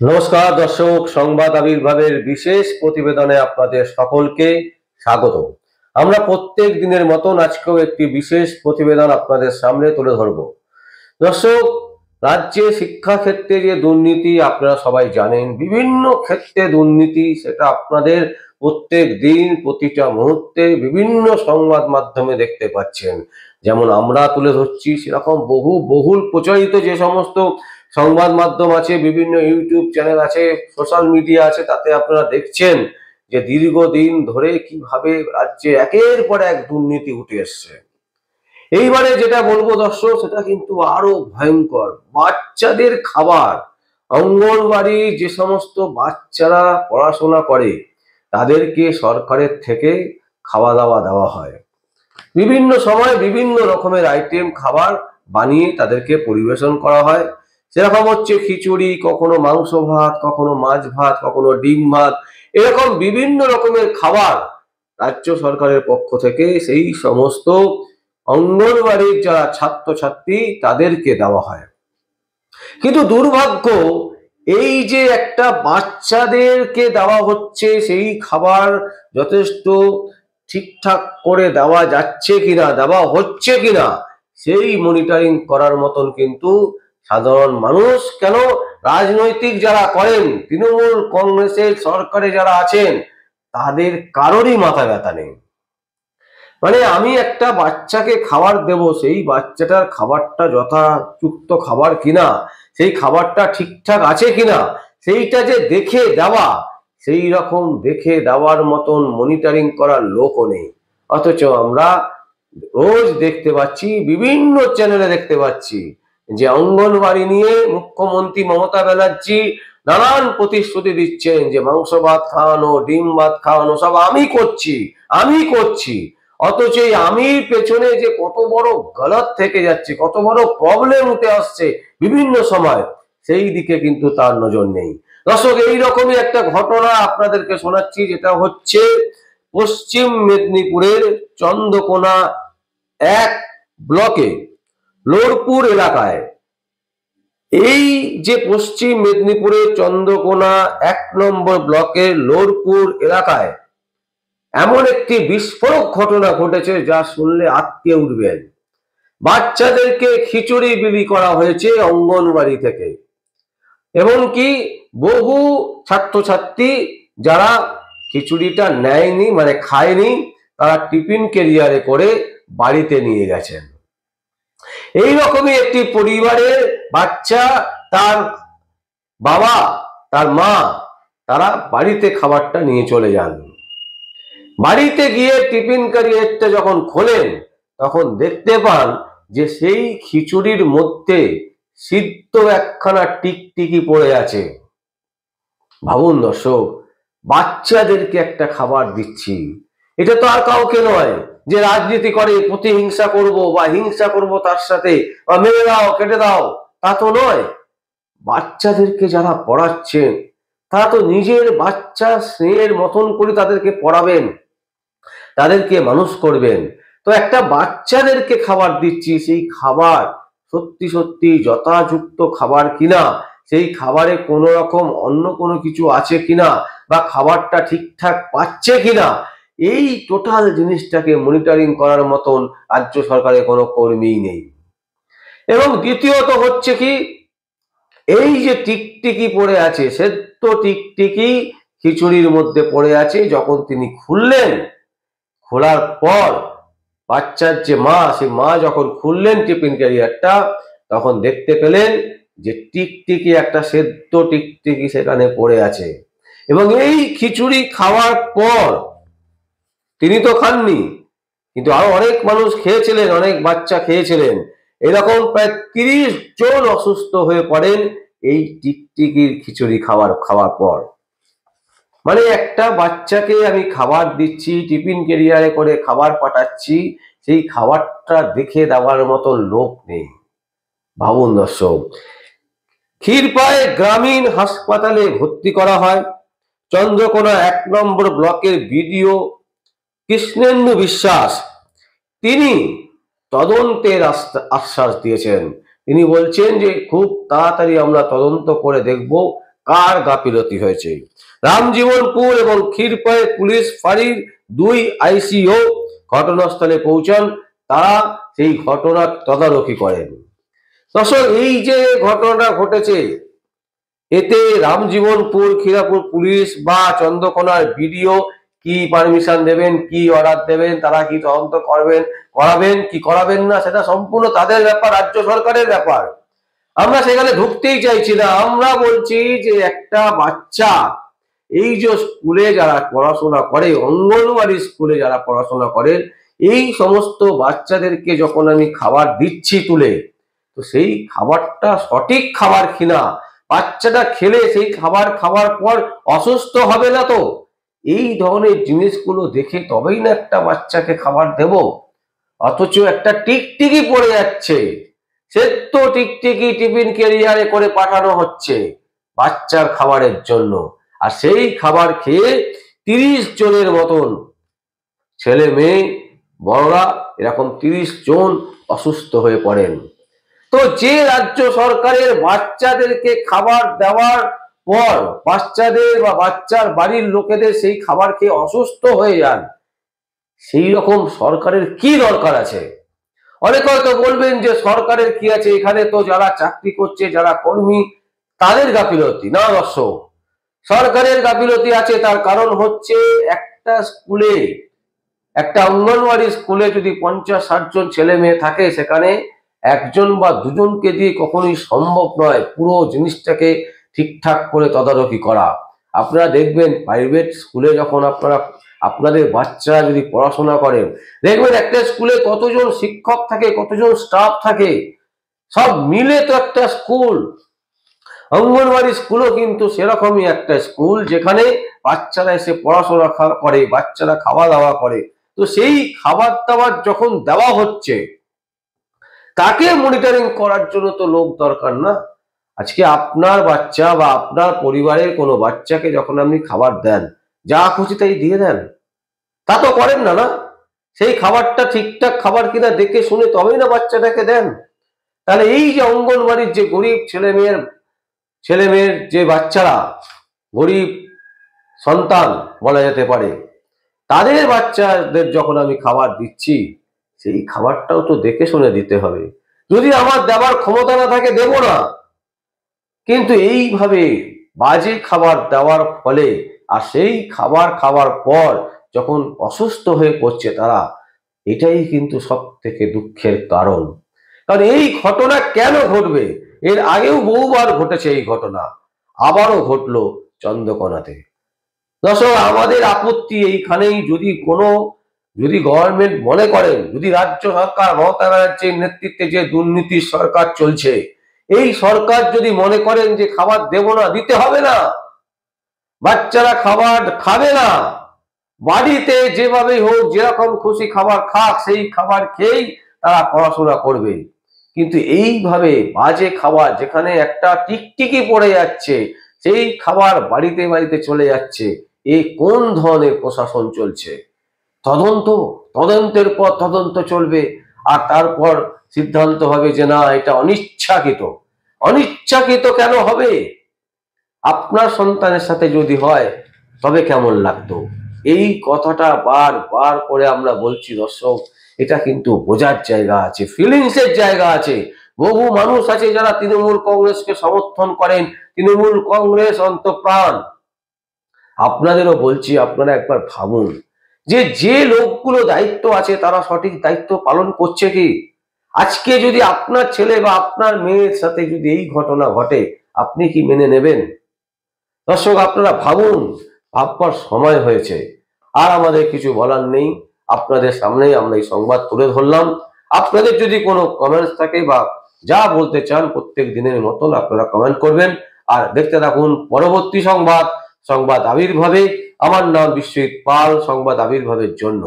নমস্কার দর্শক, সংবাদ আবির্ভাবের বিশেষ প্রতিবেদনে আপনাদের সকলকে স্বাগত। আমরা প্রত্যেক দিনের মতন আজকেও একটি বিশেষ প্রতিবেদন আপনাদের সামনে তুলে ধরব। দর্শক, রাজ্যে শিক্ষাক্ষেত্রে যে দুর্নীতি আপনারা সবাই জানেন, বিভিন্ন ক্ষেত্রে দুর্নীতি, সেটা আপনাদের প্রত্যেক দিন প্রতিটা মুহূর্তে বিভিন্ন সংবাদ মাধ্যমে দেখতে পাচ্ছেন। যেমন আমরা তুলে ধরছি, সেরকম বহুল প্রচারিত যে সমস্ত সংবাদ মাধ্যম আছে, বিভিন্ন ইউটিউব চ্যানেল আছে, সোশ্যাল মিডিয়া আছে, তাতে আপনারা দেখছেন যে দীর্ঘদিন ধরে কিভাবে রাজ্যে একের পর এক দুর্নীতি উঠে এসছে। এইবারে যেটা বলবো দর্শক, সেটা কিন্তু আরো ভয়ঙ্কর। বাচ্চাদের খাবার, অঙ্গনবাড়ি যে সমস্ত বাচ্চারা পড়াশোনা করে তাদেরকে সরকারের থেকে খাওয়া দাওয়া দেওয়া হয়। বিভিন্ন সময় বিভিন্ন রকমের আইটেম খাবার বানিয়ে তাদেরকে পরিবেশন করা হয়। সেরকম হচ্ছে খিচুড়ি, কখনো মাংস ভাত, কখনো মাছ ভাত, কখনো ডিম ভাত, এরকম বিভিন্ন রকমের খাবার রাজ্য সরকারের পক্ষ থেকে সেই সমস্ত অঙ্গনবাড়ির যারা ছাত্রছাত্রী তাদেরকে দেওয়া হয়। কিন্তু দুর্ভাগ্য, এই যে একটা বাচ্চাদেরকে দেওয়া হচ্ছে সেই খাবার যথেষ্ট ঠিকঠাক করে দেওয়া যাচ্ছে কিনা, দেওয়া হচ্ছে কিনা, সেই মনিটরিং করার মতন কিন্তু সাধারণ মানুষ, কেন রাজনৈতিক যারা করেন, তৃণমূল কংগ্রেসের সরকারে যারা আছেন, তাদের কারোরই মাথা ব্যথা নেই। মানে আমি একটা বাচ্চাকে খাবার দেব, সেই বাচ্চাটার খাবারটা যথাযুক্ত খাবার কিনা, সেই খাবারটা ঠিকঠাক আছে কিনা, সেইটা যে দেখে দেওয়া, সেই রকম দেখে দেওয়ার মতন মনিটরিং করার লোকও নেই। অথচ আমরা রোজ দেখতে পাচ্ছি, বিভিন্ন চ্যানেলে দেখতে পাচ্ছি যে অঙ্গনবাড়ি নিয়ে মুখ্যমন্ত্রী মমতা ব্যানার্জি নানান প্রতিশ্রুতি দিচ্ছেন যে মাংস ভাত খাওয়ানো, ডিম ভাত খাওয়ানো সব আমি করছি। অথচ এই আমির পেছনে যে কত বড় গলত থেকে যাচ্ছে, কত বড় প্রবলেম উঠে আসছে বিভিন্ন সময়, সেই দিকে কিন্তু তার নজর নেই। দর্শক, এইরকমই একটা ঘটনা আপনাদেরকে শোনাচ্ছি, যেটা হচ্ছে পশ্চিম মেদিনীপুরের চন্দ্রকোনা এক ব্লকে লোরপুর এলাকায়। এই যে পশ্চিম মেদিনীপুরের চন্দ্রকোনা 1 নম্বর ব্লকের লোরপুর এলাকায় এমন একটি বিস্ফোরক ঘটনা ঘটেছে, যা শুনলে আঁতকে উঠবেন। বাচ্চাদেরকে খিচুড়ি বিলি করা হয়েছে অঙ্গনবাড়ি থেকে, এমনকি বহু ছাত্রছাত্রী যারা খিচুড়িটা নেয়নি, মানে খায়নি, তারা টিফিন ক্যারিয়ারে করে বাড়িতে নিয়ে গেছেন। এইরকমই একটি পরিবারের বাচ্চা, তার বাবা, তার মা, তারা বাড়িতে খাবারটা নিয়ে চলে যান। বাড়িতে গিয়ে টিফিন ক্যারিয়ারটা যখন খোলেন, তখন দেখতে পান যে সেই খিচুড়ির মধ্যে সিদ্ধ একখানা টিকটিকি পড়ে আছে। ভাবুন দর্শক, বাচ্চাদেরকে একটা খাবার দিচ্ছি, এটা তো আর কাউকে নয় যে রাজনীতি করে প্রতিহিংসা করব বা হিংসা করব তার সাথে, বা মেরে দাও কেটে দাও, তা তো নয়। বাচ্চাদেরকে যারা পড়াচ্ছেন, তারা তো নিজের বাচ্চা স্নেহের মতন করে তাদেরকে পড়াবেন, তাদেরকে মানুষ করবেন। তো একটা বাচ্চাদেরকে খাবার দিচ্ছি, সেই খাবার সত্যি সত্যি যথাযুক্ত খাবার কিনা, সেই খাবারে কোনো রকম অন্য কোনো কিছু আছে কিনা, বা খাবারটা ঠিকঠাক পাচ্ছে কিনা, এই টোটাল জিনিসটাকে মনিটরিং করার মতন রাজ্য সরকারের কোনো কর্মীই নেই। এবং দ্বিতীয়ত হচ্ছে কি, এই যে টিকটিকি পড়ে আছে, সেদ্ধ টিকটিকি খিচুড়ির মধ্যে পড়ে আছে। যখন তিনি খুললেন, খোলার পর বাচ্চার যে মা, সে মা যখন খুললেন টিফিন ক্যারিয়ারটা, তখন দেখতে পেলেন যে টিকটিকি, একটা সেদ্ধ টিকটিকি সেখানে পড়ে আছে। এবং এই খিচুড়ি খাওয়ার পর তিনি তো খাননি, কিন্তু আরো অনেক মানুষ খেয়েছিলেন, অনেক বাচ্চা খেয়েছিলেন। এরকম প্রায় 30 জন অসুস্থ হয়ে পড়েন এই টিকটিকির খিচুড়ি খাওয়ার পর। মানে একটা বাচ্চাকে আমি খাবার দিচ্ছি, টিফিন ক্যারিয়ারে করে খাবার পাঠাচ্ছি, সেই খাবারটা দেখে দেওয়ার মতো লোক নেই। ভাবুন দর্শক, ক্ষীরপায়ে গ্রামীণ হাসপাতালে ভর্তি করা হয়। চন্দ্রকোনা 1 নম্বর ব্লকের বিডিও কৃষ্ণেন্দু বিশ্বাস, তিনি তদন্তের আশ্বাস দিয়েছেন। তিনি বলছেন যে খুব তাড়াতাড়ি আমরা তদন্ত করে দেখব কার গাফিলতি হয়েছে? রামজীবনপুর এবং ক্ষীরপায়ে পুলিশ ফাঁড়ির 2 আইসিও ঘটনাস্থলে পৌঁছান। তারা সেই ঘটনার তদারকি করেন। দর্শক, এই যে ঘটনাটা ঘটেছে, এতে রামজীবনপুর ক্ষীরাপুর পুলিশ বা চন্দ্রকোনার বিডিও কি পারমিশন দেবেন, কি অর্ডার দেবেন, তারা কি তদন্ত করাবেন কি করাবেন না, সেটা সম্পূর্ণ তাদের ব্যাপার, রাজ্য সরকারের ব্যাপার। আমরা সেখানে ঢুকতেই চাইছি না। আমরা বলছি যে একটা বাচ্চা, এই যে স্কুলে যারা পড়াশোনা করে, অঙ্গনওয়াড়ি স্কুলে যারা পড়াশোনা করেন, এই সমস্ত বাচ্চাদেরকে যখন আমি খাবার দিচ্ছি তুলে, তো সেই খাবারটা সঠিক খাবার কিনা, বাচ্চাটা খেলে সেই খাবার খাওয়ার পর অসুস্থ হবে না তো? এই ধরনের জিনিসগুলো দেখে তবেই না একটা বাচ্চাকে খাবার দেব। অথচ একটা টিকটিকি পড়ে যাচ্ছে, সে তো টিকটিকি টিফিন ক্যারিয়ারে করে পাঠানো হচ্ছে বাচ্চার খাবারের জন্য, আর সেই খাবার খেয়ে 30 জনের মতন ছেলে মেয়ে বড়রা, এরকম 30 জন অসুস্থ হয়ে পড়েন। তো যে রাজ্য সরকারের বাচ্চাদেরকে খাবার দেওয়ার পর বাচ্চাদের বা বাচ্চার বাড়ির লোকেদের সেই খাবার খেয়ে অসুস্থ হয়ে যান, সেই রকম সরকারের কি দরকার আছে? অনেকে হয়তো বলবেন যে সরকারের কি আছে, এখানে তো যারা চাকরি করছে, যারা কর্মী, তাদের গাফিলতি। না দর্শক, সরকারের গাফিলতি আছে। তার কারণ হচ্ছে, একটা স্কুলে, একটা অঙ্গনওয়াড়ি স্কুলে যদি 50-60 জন ছেলে মেয়ে থাকে, সেখানে একজন বা দুজনকে দিয়ে কখনোই সম্ভব নয় পুরো জিনিসটাকে ঠিকঠাক করে তদারকি করা। আপনারা দেখবেন প্রাইভেট স্কুলে যখন আপনাদের বাচ্চারা যদি পড়াশোনা করেন, দেখবেন একটা স্কুলে কতজন শিক্ষক থাকে, কতজন স্টাফ থাকে, সব মিলে তো একটা স্কুল। অঙ্গনওয়াড়ি স্কুলও কিন্তু সেরকমই একটা স্কুল, যেখানে বাচ্চারা এসে পড়াশোনা করে, বাচ্চারা খাওয়া দাওয়া করে। তো সেই খাবার দাবার যখন দেওয়া হচ্ছে, তাকে মনিটরিং করার জন্য তো লোক দরকার না? আজকে আপনার বাচ্চা বা আপনার পরিবারের কোনো বাচ্চাকে যখন আপনি খাবার দেন, যা খুশি তাই দিয়ে দেন, তা তো করেন না। না, সেই খাবারটা ঠিকঠাক খাবার কিনা দেখে শুনে তবেই না বাচ্চাটাকে দেন। তাহলে এই যে অঙ্গনওয়াড়ির যে গরিব ছেলে মেয়ের যে বাচ্চারা, গরিব সন্তান বলা যেতে পারে, তাদের বাচ্চাদের যখন আমি খাবার দিচ্ছি, সেই খাবারটাও তো দেখে শুনে দিতে হবে। যদি আমার দেওয়ার ক্ষমতা না থাকে, দেব না। কিন্তু এইভাবে বাজে খাবার দেওয়ার ফলে, আর সেই খাবার খাওয়ার পর যখন অসুস্থ হয়ে পড়ছে তারা, এটাই কিন্তু সব থেকে দুঃখের কারণ। কারণ এই ঘটনা কেন ঘটবে? এর আগেও বহুবার ঘটেছে এই ঘটনা, আবারও ঘটলো চন্দ্রকোনাতে। দর্শক, আমাদের আপত্তি এইখানেই, যদি গভর্নমেন্ট মনে করেন, যদি রাজ্য সরকার, মমতা ব্যানার্জির নেতৃত্বে যে দুর্নীতির সরকার চলছে, এই সরকার যদি মনে করেন যে খাবার দেব না, দিতে হবে না, বাচ্চারা খাবার খাবে না, বাড়িতে যেভাবে হোক যেরকম খুশি খাবার খাক, সেই খাবার খেয়েই তারা পড়াশোনা করবে। কিন্তু এইভাবে বাজে খাবার, যেখানে একটা টিকটিকি পড়ে যাচ্ছে, সেই খাবার বাড়িতে বাড়িতে চলে যাচ্ছে, এ কোন ধরনের প্রশাসন চলছে? তদন্তের পর তদন্ত চলবে, আর তারপর সিদ্ধান্ত হবে যে না, এটা অনিচ্ছাকৃত। অনিচ্ছাকৃত কেন হবে? আপনার সন্তানের সাথে যদি হয়, তবে কেমন লাগতো? এই কথাটা বারবার করে আমরা বলছি দর্শক। এটা কিন্তু বোঝার জায়গা আছে, ফিলিংসের জায়গা আছে। বহু মানুষ আছে যারা তৃণমূল কংগ্রেসকে সমর্থন করেন, তৃণমূল কংগ্রেস অন্তঃপ্রাণ। আপনাদেরও বলছি, আপনারা একবার ভাবুন যে লোকগুলো দায়িত্ব আছে, তারা সঠিক দায়িত্ব পালন করছে কি? আজকে যদি আপনার ছেলে বা আপনার মেয়ের সাথে যদি এই ঘটনা ঘটে, আপনি কি মেনে নেবেন? দর্শক, আপনারা ভাবুন, ভাববার সময় হয়েছে। আর আমাদের কিছু বলার নেই, আপনাদের সামনেই আমরা এই সংবাদ তুলে ধরলাম। আপনাদের যদি কোনো কমেন্টস থাকে বা যা বলতে চান, প্রত্যেক দিনের মতন আপনারা কমেন্ট করবেন। আর দেখতে থাকুন পরবর্তী সংবাদ আবির্ভাবে। আমার নাম বিশ্বজিৎ পাল, সংবাদ আবির্ভাবের জন্য।